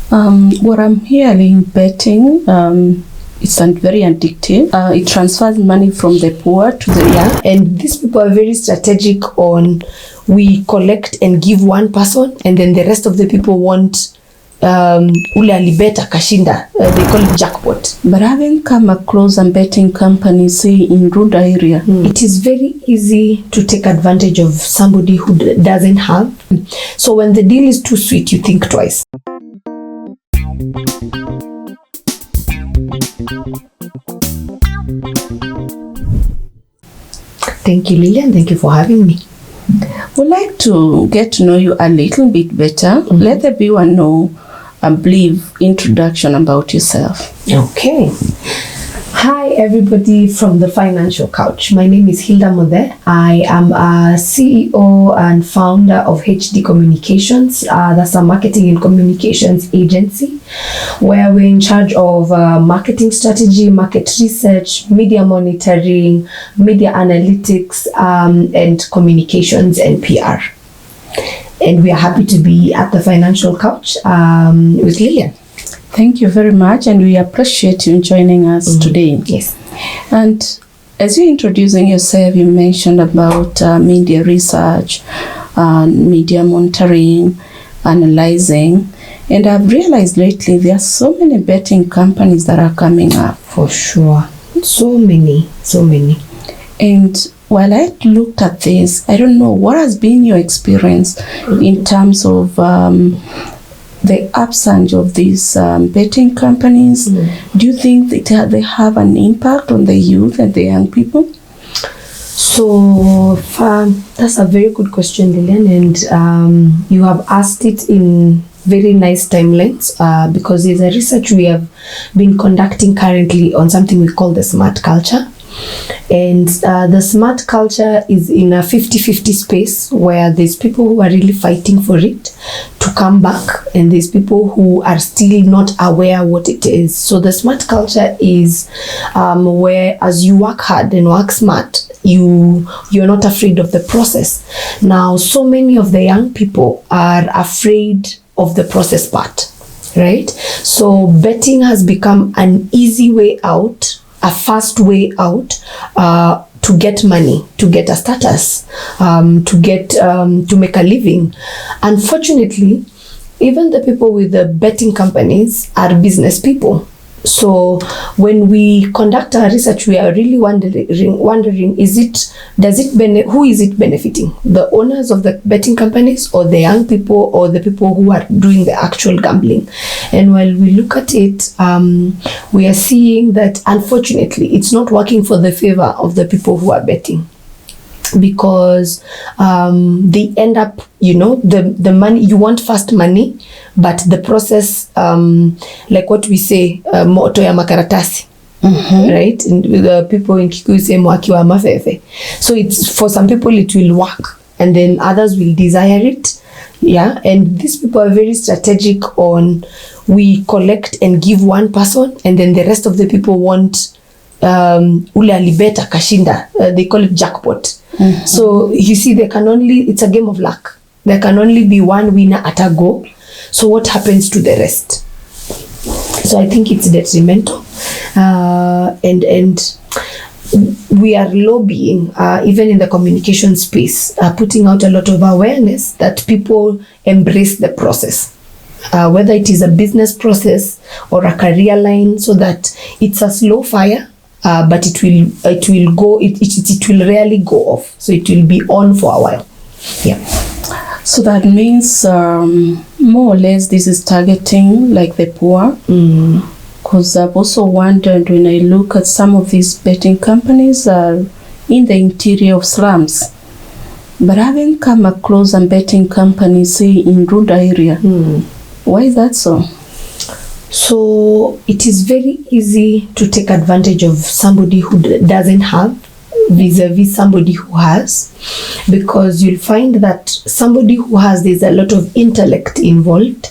What I'm hearing, betting, it's very addictive. It transfers money from the poor to the young. And these people are very strategic on, we collect and give one person, and then the rest of the people want ule alibeta kashinda. They call it jackpot. But having come across a betting company, say in rural area, it is very easy to take advantage of somebody who doesn't have. So when the deal is too sweet, you think twice. Thank you, Lillian. Thank you for having me. We'd like to get to know you a little bit better. Let the viewer know a brief introduction about yourself. Okay. Hi, everybody from the Financial Couch. My name is Hilda Mode. I am a CEO and founder of HD Communications. That's a marketing and communications agency where we're in charge of marketing strategy, market research, media monitoring, media analytics, and communications and PR. And we are happy to be at the Financial Couch with Lillian. Thank you very much, and we appreciate you joining us today. Yes. And as you're introducing yourself, you mentioned about media research, media monitoring, analyzing. And I've realized lately there are so many betting companies that are coming up. For sure. So many. And while I looked at this, I don't know, what has been your experience in terms of the absence of these betting companies? Do you think that they have an impact on the youth and the young people? So that's a very good question, Lillian, and you have asked it in very nice timelines because there's a research we have been conducting currently on something we call the smart culture. And the smart culture is in a 50-50 space where there's people who are really fighting for it to come back, and there's people who are still not aware what it is. So the smart culture is where as you work hard and work smart, you're not afraid of the process. Now, so many of the young people are afraid of the process part, right? So betting has become an easy way out, a fast way out to get money, to get a status, to make a living. Unfortunately, even the people with the betting companies are business people. So when we conduct our research, we are really wondering, who is it benefiting? The owners of the betting companies, or the young people, or the people who are doing the actual gambling? And while we look at it, we are seeing that unfortunately it's not working for the favor of the people who are betting, because they end up, the money, you want fast money, but the process, like what we say, moto ya makaratasi, right? And the people in Kikuyu say mwaki wa mafefe. So it's, for some people it will work, and then others will desire it. Yeah, and these people are very strategic on, we collect and give one person, and then the rest of the people want ule alibeta kashinda. They call it jackpot. So you see, it's a game of luck. There can only be one winner at a go. So what happens to the rest? So I think it's detrimental. And we are lobbying, even in the communication space, putting out a lot of awareness that people embrace the process. Whether it is a business process or a career line, so that it's a slow fire, but it will rarely go off. So it will be on for a while. Yeah. So that means more or less this is targeting like the poor. Because I've also wondered, when I look at some of these betting companies are in the interior of slums. But I haven't come across a betting company, say, in rural area. Why is that so? So it is very easy to take advantage of somebody who doesn't have vis-a-vis somebody who has, because you'll find that somebody who has, there's a lot of intellect involved,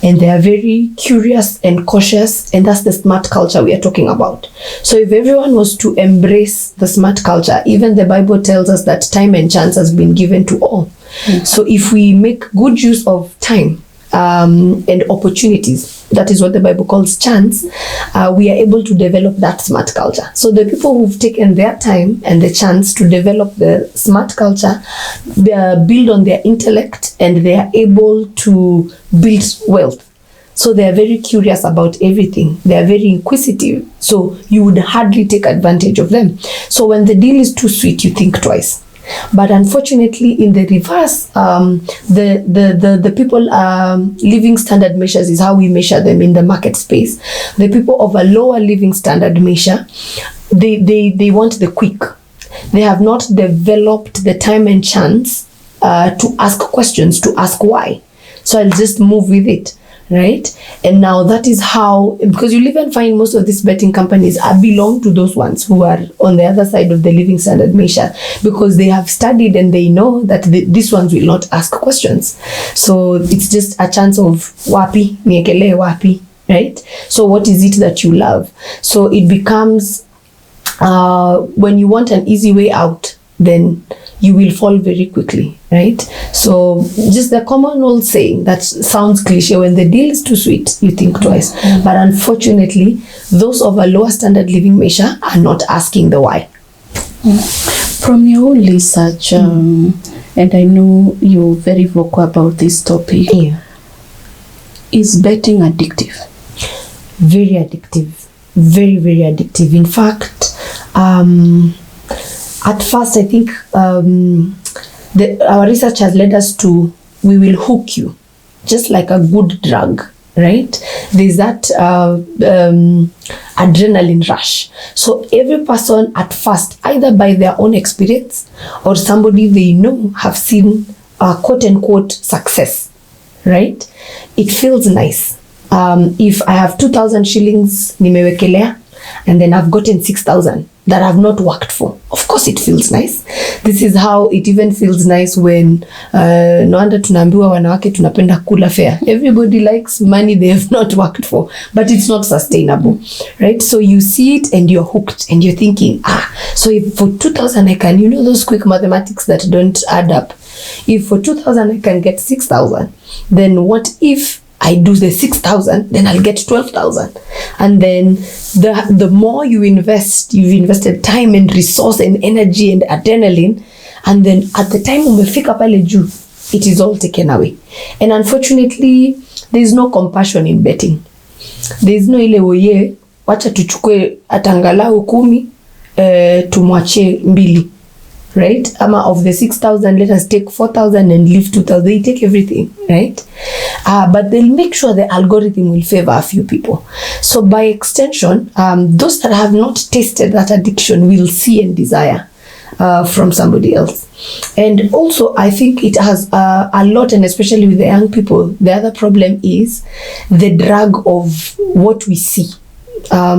and they are very curious and cautious, and that's the smart culture we are talking about. So if everyone was to embrace the smart culture, even the Bible tells us that time and chance has been given to all. So if we make good use of time and opportunities, that is what the Bible calls chance, we are able to develop that smart culture. So the people who've taken their time and the chance to develop the smart culture, they build on their intellect and they are able to build wealth. So they are very curious about everything. They are very inquisitive. So you would hardly take advantage of them. So when the deal is too sweet, you think twice. But unfortunately, in the reverse, the people living standard measures is how we measure them in the market space. The people of a lower living standard measure, they want the quick. They have not developed the time and chance to ask questions, to ask why. So I'll just move with it. Right? And now that is how, because you'll even find most of these betting companies belong to those ones who are on the other side of the living standard measure, because they have studied and they know that these ones will not ask questions. So it's just a chance of wapi, niekele wapi, right? So what is it that you love? So it becomes, when you want an easy way out, then you will fall very quickly, right? So just the common old saying that sounds cliche, when the deal is too sweet, you think twice. But unfortunately, those of a lower standard living measure are not asking the why. From your own research, and I know you're very vocal about this topic, is betting addictive? Very addictive. Very, very addictive. In fact, at first, I think our research has led us to, we will hook you, just like a good drug, right? There's that adrenaline rush. So every person at first, either by their own experience or somebody they know have seen quote unquote success, right? It feels nice. If I have 2,000 shillings nimewekelea and then I've gotten 6,000 that I've not worked for, of course it feels nice. This is how it even feels nice when no wonder tunaambiwa wanawake tunapenda kula fair. Everybody likes money they have not worked for, but it's not sustainable, right? So you see it and you're hooked and you're thinking, so if for 2,000 I can, you know those quick mathematics that don't add up. If for 2,000 I can get 6,000, then what if I do the 6,000, then I'll get 12,000. And then the more you invest, you've invested time and resource and energy and adrenaline, and then at the time umefika pale juu, it is all taken away. And unfortunately, there is no compassion in betting. There is no ile oye, wacha tuchukue atangalau 10, tumwache 2. Right? Of the 6,000, let us take 4,000 and leave 2,000. They take everything, right? But they'll make sure the algorithm will favor a few people. So by extension, those that have not tasted that addiction will see and desire from somebody else. And also, I think it has a lot, and especially with the young people, the other problem is the drug of what we see.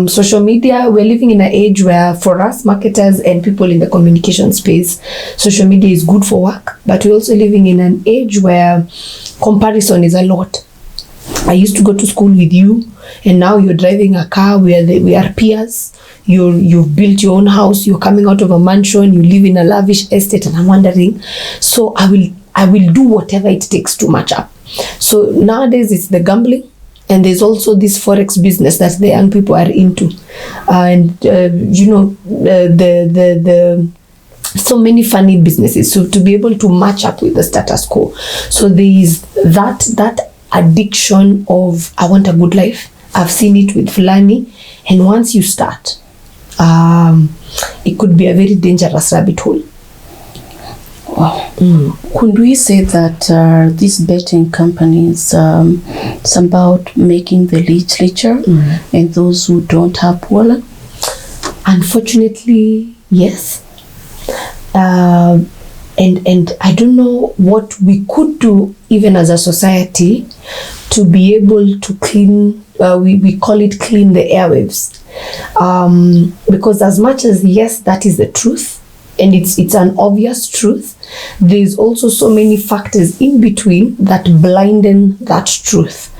Social media, we're living in an age where for us marketers and people in the communication space, social media is good for work, but we're also living in an age where comparison is a lot. I used to go to school with you, and now you're driving a car where we are peers. You've built your own house, you're coming out of a mansion, you live in a lavish estate, and I'm wondering, so I will do whatever it takes to match up. So nowadays it's the gambling. And there's also this forex business that the young people are into, and so many funny businesses. So to be able to match up with the status quo, so there is that addiction of I want a good life. I've seen it with Fulani, and once you start, it could be a very dangerous rabbit hole. Wow. Could we say that these betting companies, it's about making the rich richer and those who don't have wallet? Unfortunately, yes. And I don't know what we could do even as a society to be able to clean, we call it clean the airwaves. Because as much as, yes, that is the truth, and it's an obvious truth, there's also so many factors in between that blindden that truth.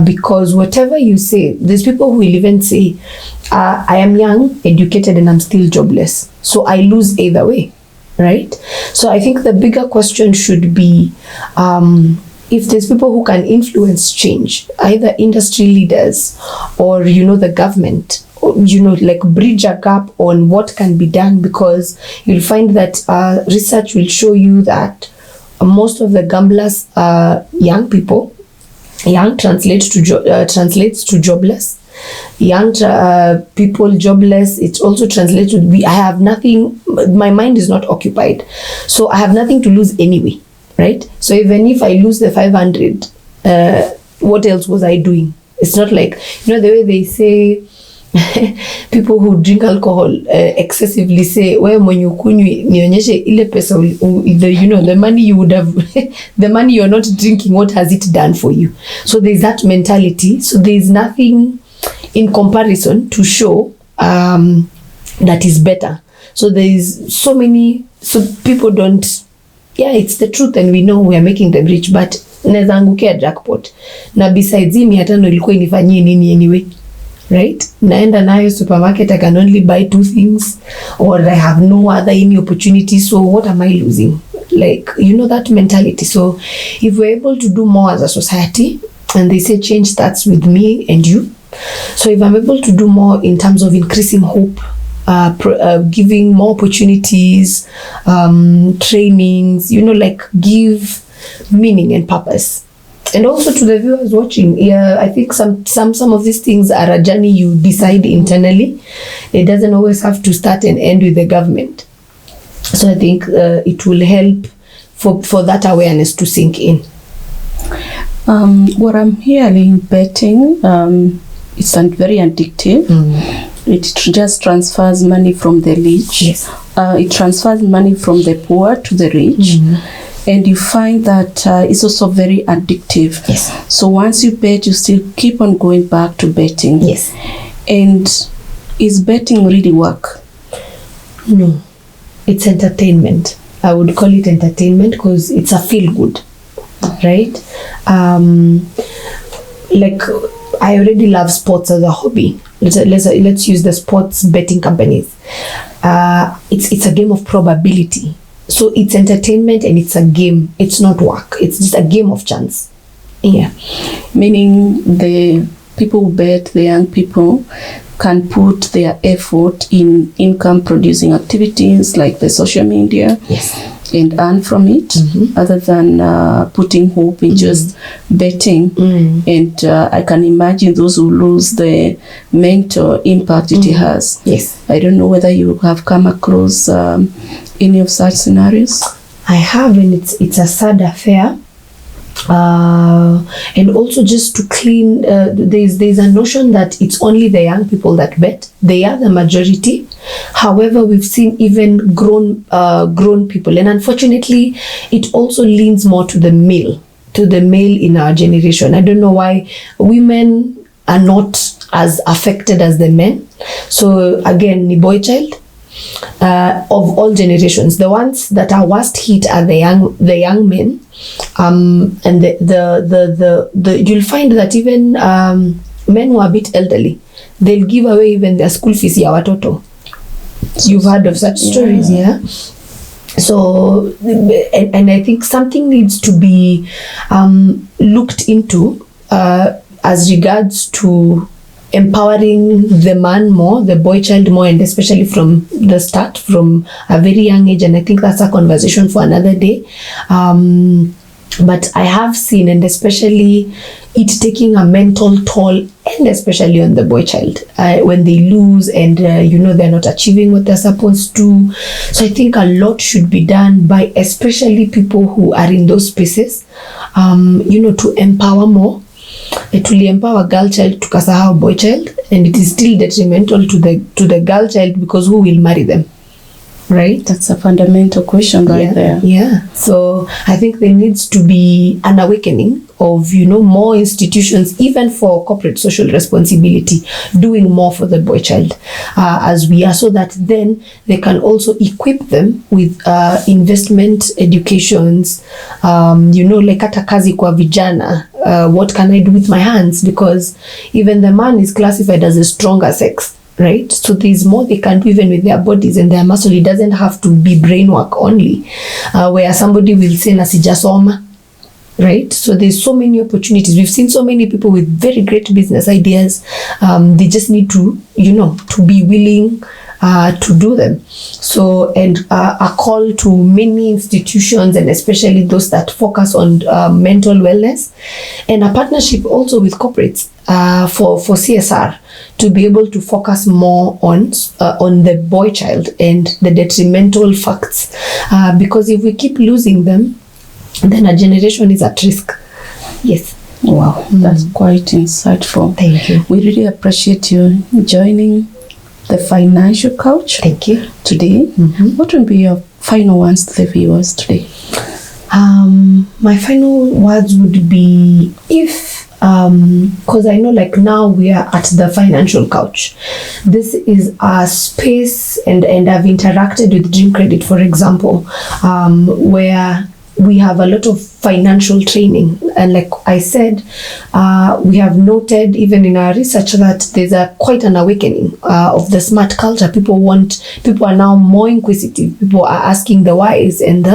Because whatever you say, there's people who will even say, I am young, educated, and I'm still jobless, so I lose either way, right? So I think the bigger question should be, if there's people who can influence change, either industry leaders or, the government, like bridge a gap on what can be done, because you'll find that research will show you that most of the gamblers are young people. Young translates to jobless. Young people jobless, it also translates to I have nothing, my mind is not occupied, so I have nothing to lose anyway, right? So even if I lose the 500, what else was I doing? It's not like, the way they say people who drink alcohol excessively say, well, when you kunywi nionyeshe ile pesa, the money you would have the money you're not drinking, what has it done for you? So there's that mentality. So there's nothing in comparison to show that is better. So there's so people don't, it's the truth, and we know we are making them rich, but naweza angukia jackpot, na besides hii 500 ilikuwa inifanyie nini anyway, right? Naenda nayo supermarket, I can only buy 2 things, or I have no other any opportunity, so what am I losing? Like, that mentality. So if we're able to do more as a society, and they say change starts with me and you, so if I'm able to do more in terms of increasing hope, giving more opportunities, trainings, like give meaning and purpose. And also to the viewers watching, I think some of these things are a journey you decide internally. It doesn't always have to start and end with the government. So I think it will help for that awareness to sink in. What I'm hearing, betting, it's very addictive. It just transfers money from the rich. Yes. It transfers money from the poor to the rich. And you find that it's also very addictive. Yes. So once you bet, you still keep on going back to betting. Yes. And is betting really work? No. It's entertainment. I would call it entertainment because it's a feel good, right? Like, I already love sports as a hobby. Let's use the sports betting companies. It's a game of probability. So it's entertainment and it's a game. It's not work. It's just a game of chance. Yeah. Meaning the people who bet, the young people, can put their effort in income producing activities like the social media. Yes. And earn from it, other than putting hope in just betting. And I can imagine those who lose the mental impact it has. Yes. I don't know whether you have come across any of such scenarios. I have, and it's a sad affair. And also just to clean, there's a notion that it's only the young people that bet. They are the majority. However, we've seen even grown people, and unfortunately, it also leans more to the male in our generation. I don't know why women are not as affected as the men. So again, the boy child. Of all generations, the ones that are worst hit are the young men, and the you'll find that even men who are a bit elderly, they'll give away even their school fees ya watoto. You've heard of such stories, yeah? So, and I think something needs to be looked into as regards to empowering the man more, the boy child more, and especially from the start, from a very young age. And I think that's a conversation for another day. But I have seen, and especially it taking a mental toll, and especially on the boy child, when they lose and they're not achieving what they're supposed to. So I think a lot should be done by especially people who are in those spaces, to empower more. It will empower girl child tukasahau boy child, and it is still detrimental to the girl child, because who will marry them, right? That's a fundamental question there. Yeah. So I think there needs to be an awakening of more institutions, even for corporate social responsibility, doing more for the boy child as we are, so that then they can also equip them with investment educations, like hata kazi kwa vijana. What can I do with my hands? Because even the man is classified as a stronger sex, right? So there's more they can do even with their bodies and their muscle. It doesn't have to be brain work only, where somebody will say na sijasoma, right? So there's so many opportunities. We've seen so many people with very great business ideas. They just need to, to be willing to do them. So, and a call to many institutions, and especially those that focus on mental wellness, and a partnership also with corporates for CSR, to be able to focus more on the boy child and the detrimental facts, because if we keep losing them, then a generation is at risk. Yes. Wow, that's quite insightful. Thank you. We really appreciate you joining the Financial Couch. Thank you. Today. What will be your final words to the viewers today? My final words would be, if because I know like now we are at the Financial Couch. This is a space, and I've interacted with Dream Credit, for example, where we have a lot of financial training, and like I said, we have noted even in our research that there's quite an awakening of the smart culture. People are now more inquisitive. People are asking the whys and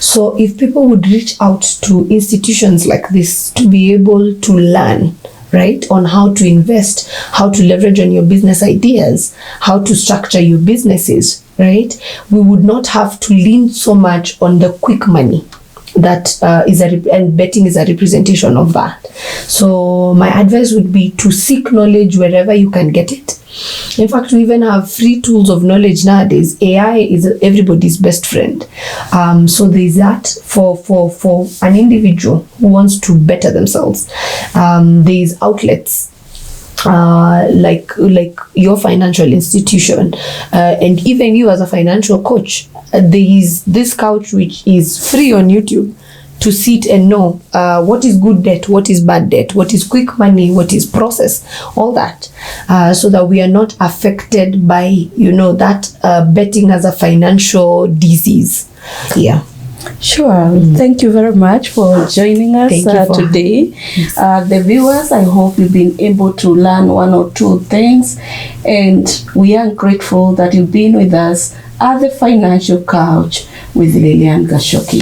so if people would reach out to institutions like this to be able to learn, right, on how to invest, how to leverage on your business ideas, how to structure your businesses, right, we would not have to lean so much on the quick money that and betting is a representation of that. So my advice would be to seek knowledge wherever you can get it. In fact, we even have free tools of knowledge nowadays. AI is everybody's best friend. So there's that for an individual who wants to better themselves. There's outlets like your financial institution, and even you as a financial coach. There is this couch which is free on YouTube to sit and know what is good debt, what is bad debt, what is quick money, what is process, all that, so that we are not affected by that betting as a financial disease. Yeah. Sure. Thank you very much for joining us today. The viewers, I hope you've been able to learn one or two things, and we are grateful that you've been with us at the Financial Couch with Lilian Gashoki.